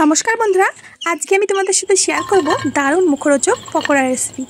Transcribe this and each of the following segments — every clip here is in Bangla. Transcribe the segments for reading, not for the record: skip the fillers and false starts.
নমস্কার বন্ধুরা, আজকে আমি তোমাদের সাথে শেয়ার করব দারুণ মুখরোচক পকোড়া রেসিপি।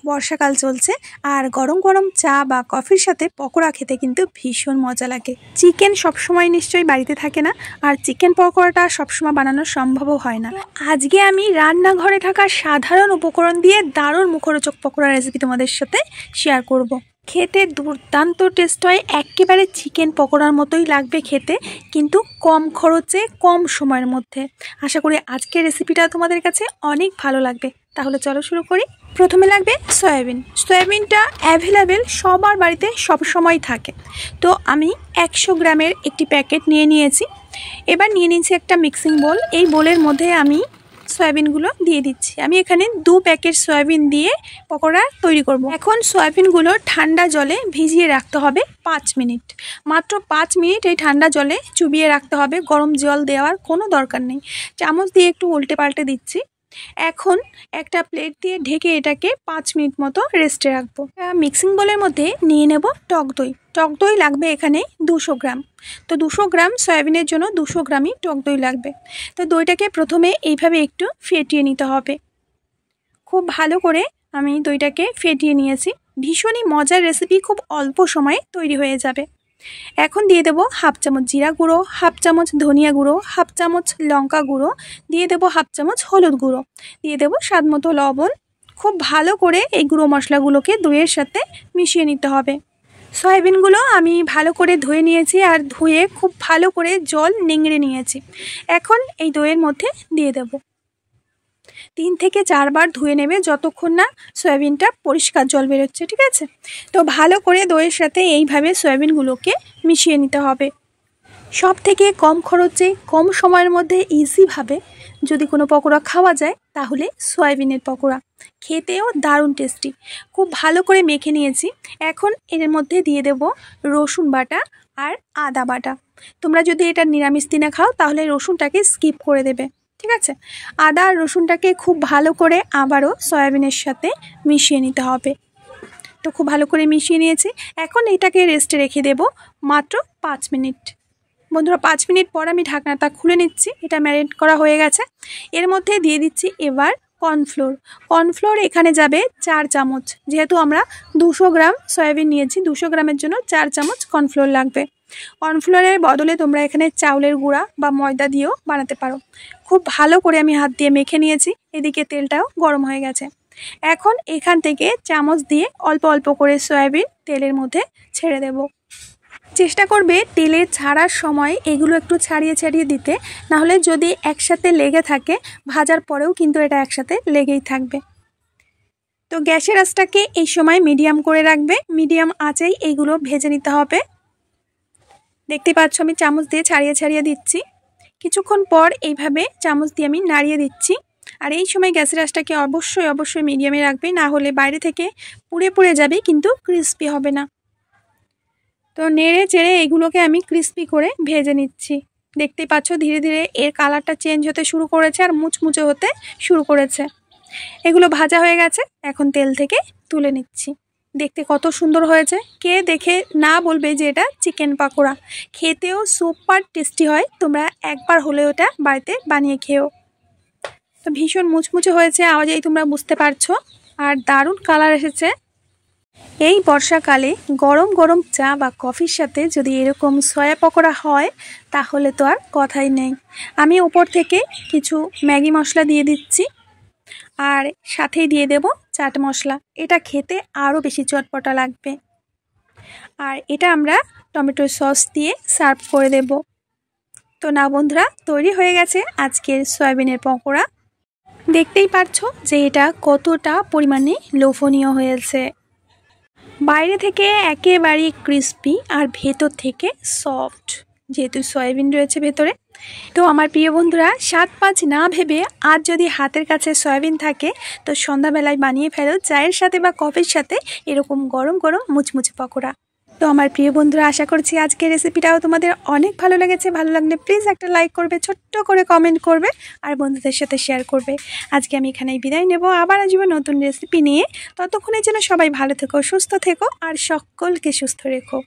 বর্ষাকাল চলছে আর গরম গরম চা বা কফির সাথে পকোড়া খেতে কিন্তু ভীষণ মজা লাগে। চিকেন সবসময় নিশ্চয়ই বাড়িতে থাকে না, আর চিকেন পকোড়াটা সবসময় বানানো সম্ভবও হয় না। আজকে আমি রান্নাঘরে থাকা সাধারণ উপকরণ দিয়ে দারুণ মুখরোচক পকোড়া রেসিপি তোমাদের সাথে শেয়ার করব। খেতে দুর্দান্ত টেস্ট হয়, একেবারে চিকেন পকোড়ার মতোই লাগবে খেতে, কিন্তু কম খরচে কম সময়ের মধ্যে। আশা করি আজকের রেসিপিটা তোমাদের কাছে অনেক ভালো লাগবে। তাহলে চলো শুরু করি। প্রথমে লাগবে সয়াবিন। সয়াবিনটা অ্যাভেলেবেল সবার বাড়িতে সব সময় থাকে। তো আমি 100 গ্রামের একটি প্যাকেট নিয়ে নিয়েছি। এবার নিয়ে নিয়েছি একটা মিক্সিং বোল। এই বোলের মধ্যে আমি সয়াবিনগুলো দিয়ে দিচ্ছি। আমি এখানে 2 প্যাকেট সয়াবিন দিয়ে পকোড়া তৈরি করব। এখন সয়াবিনগুলো ঠান্ডা জলে ভিজিয়ে রাখতে হবে 5 মিনিট। মাত্র 5 মিনিট এই ঠান্ডা জলে চুবিয়ে রাখতে হবে, গরম জল দেওয়ার কোনো দরকার নেই। চামচ দিয়ে একটু উল্টে পাল্টে দিচ্ছি। এখন একটা প্লেট দিয়ে ঢেকে এটাকে 5 মিনিট মতো রেস্টে রাখবো। মিক্সিং বোলের মধ্যে নিয়ে নেব টক দই। টক দই লাগবে এখানে 200 গ্রাম। তো 200 গ্রাম সয়াবিনের জন্য 200 গ্রামই টক দই লাগবে। তো দইটাকে প্রথমে এইভাবে একটু ফেটিয়ে নিতে হবে। খুব ভালো করে আমি দইটাকে ফেটিয়ে নিয়েছি। ভীষণই মজার রেসিপি, খুব অল্প সময়ে তৈরি হয়ে যাবে। এখন দিয়ে দেবো 1/2 চামচ জিরা গুঁড়ো, 1/2 চামচ ধনিয়া গুঁড়ো, 1/2 চামচ লঙ্কা গুঁড়ো, দিয়ে দেবো 1/2 চামচ হলুদ গুঁড়ো, দিয়ে দেবো স্বাদ মতো লবণ। খুব ভালো করে এই গুঁড়ো মশলাগুলোকে দইয়ের সাথে মিশিয়ে নিতে হবে। সয়াবিনগুলো আমি ভালো করে ধুয়ে নিয়েছি, আর ধুয়ে খুব ভালো করে জল নিংড়ে নিয়েছি। এখন এই দইয়ের মধ্যে দিয়ে দেব। 3 থেকে 4 বার ধুয়ে নেবে যতক্ষণ না সয়াবিনটা পরিষ্কার জল বেরোচ্ছে, ঠিক আছে? তো ভালো করে দইয়ের সাথে এইভাবে সয়াবিনগুলোকে মিশিয়ে নিতে হবে। সব থেকে কম খরচে কম সময়ের মধ্যে ইজিভাবে যদি কোনো পকোড়া খাওয়া যায় তাহলে সয়াবিনের পকোড়া। খেতেও দারুণ টেস্টি। খুব ভালো করে মেখে নিয়েছি। এখন এর মধ্যে দিয়ে দেব রসুন বাটা আর আদা বাটা। তোমরা যদি এটা নিরামিষ দিনে খাও তাহলে রসুনটাকে স্কিপ করে দেবে, ঠিক আছে? আদা আর রসুনটাকে খুব ভালো করে আবারও সয়াবিনের সাথে মিশিয়ে নিতে হবে। তো খুব ভালো করে মিশিয়ে নিয়েছি। এখন এটাকে রেস্টে রেখে দেব মাত্র 5 মিনিট। বন্ধুরা, 5 মিনিট পর আমি ঢাকনাটা খুলে নিচ্ছি। এটা ম্যারিনেট করা হয়ে গেছে। এর মধ্যে দিয়ে দিচ্ছি এবার কর্নফ্লোর। কর্নফ্লোর এখানে যাবে 4 চামচ। যেহেতু আমরা 200 গ্রাম সয়াবিন নিয়েছি, 200 গ্রামের জন্য 4 চামচ কর্নফ্লোর লাগবে। কর্নফ্লোরের বদলে তোমরা এখানে চাউলের গুঁড়া বা ময়দা দিয়েও বানাতে পারো। খুব ভালো করে আমি হাত দিয়ে মেখে নিয়েছি। এদিকে তেলটাও গরম হয়ে গেছে। এখন এখান থেকে চামচ দিয়ে অল্প অল্প করে সয়াবিন তেলের মধ্যে ছেড়ে দেব। চেষ্টা করবে তেলে ছাড়ার সময় এগুলো একটু ছাড়িয়ে ছাড়িয়ে দিতে, নাহলে যদি একসাথে লেগে থাকে ভাজার পরেও কিন্তু এটা একসাথে লেগেই থাকবে। তো গ্যাসের আঁচটাকে এই সময় মিডিয়াম করে রাখবে। মিডিয়াম আঁচেই এইগুলো ভেজে নিতে হবে। দেখতে পাচ্ছ আমি চামচ দিয়ে ছাড়িয়ে ছাড়িয়ে দিচ্ছি। কিছুক্ষণ পর এইভাবে চামচ দিয়ে আমি নাড়িয়ে দিচ্ছি। আর এই সময় গ্যাসের আঁচটাকে অবশ্যই মিডিয়ামে রাখবে, না হলে বাইরে থেকে পুড়ে পুড়ে যাবে, কিন্তু ক্রিস্পি হবে না। তো নেড়ে চেড়ে এগুলোকে আমি ক্রিস্পি করে ভেজে নিচ্ছি। দেখতেই পাচ্ছ ধীরে ধীরে এর কালারটা চেঞ্জ হতে শুরু করেছে আর মুচমুচে হতে শুরু করেছে। এগুলো ভাজা হয়ে গেছে। এখন তেল থেকে তুলে নিচ্ছি। দেখতে কত সুন্দর হয়েছে। কে দেখে না বলবে যে এটা চিকেন পকোড়া। খেতেও সুপার টেস্টি হয়। তোমরা একবার হলেও এটা বাড়িতে বানিয়ে খেও। তো ভীষণ মুচমুচে হয়েছে, আওয়াজেই তোমরা বুঝতে পারছো। আর দারুণ কালার এসেছে। এই বর্ষাকালে গরম গরম চা বা কফির সাথে যদি এরকম সয়া পকোড়া হয় তাহলে তো আর কথাই নেই। আমি উপর থেকে কিছু ম্যাগি মশলা দিয়ে দিচ্ছি, আর সাথেই দিয়ে দেব চাট মশলা। এটা খেতে আরও বেশি চটপটা লাগবে। আর এটা আমরা টমেটো সস দিয়ে সার্ভ করে দেব। তো না বন্ধুরা, তৈরি হয়ে গেছে আজকের সয়াবিনের পকোড়া। দেখতেই পারছো যে এটা কতটা পরিমাণে লোভনীয় হয়েছে। বাইরে থেকে একেবারে ক্রিস্পি আর ভেতর থেকে সফট, যেহেতু সয়াবিন রয়েছে ভেতরে। তো আমার প্রিয় বন্ধুরা, 7-5 না ভেবে আজ যদি হাতের কাছে সয়াবিন থাকে তো সন্ধ্যাবেলায় বানিয়ে ফেলো চায়ের সাথে বা কফির সাথে এরকম গরম গরম মুচমুচে পকোড়া। তো আমার প্রিয় বন্ধুরা, আশা করছি আজকের রেসিপিটাও তোমাদের অনেক ভালো লেগেছে। ভালো লাগলে প্লিজ একটা লাইক করবে, ছোট্ট করে কমেন্ট করবে, আর বন্ধুদের সাথে শেয়ার করবে। আজকে আমি এখানেই বিদায় নেব। আবার আসবো নতুন রেসিপি নিয়ে। ততক্ষণের জন্য সবাই ভালো থেকো, সুস্থ থেকো, আর সকলকে সুস্থ রেখো।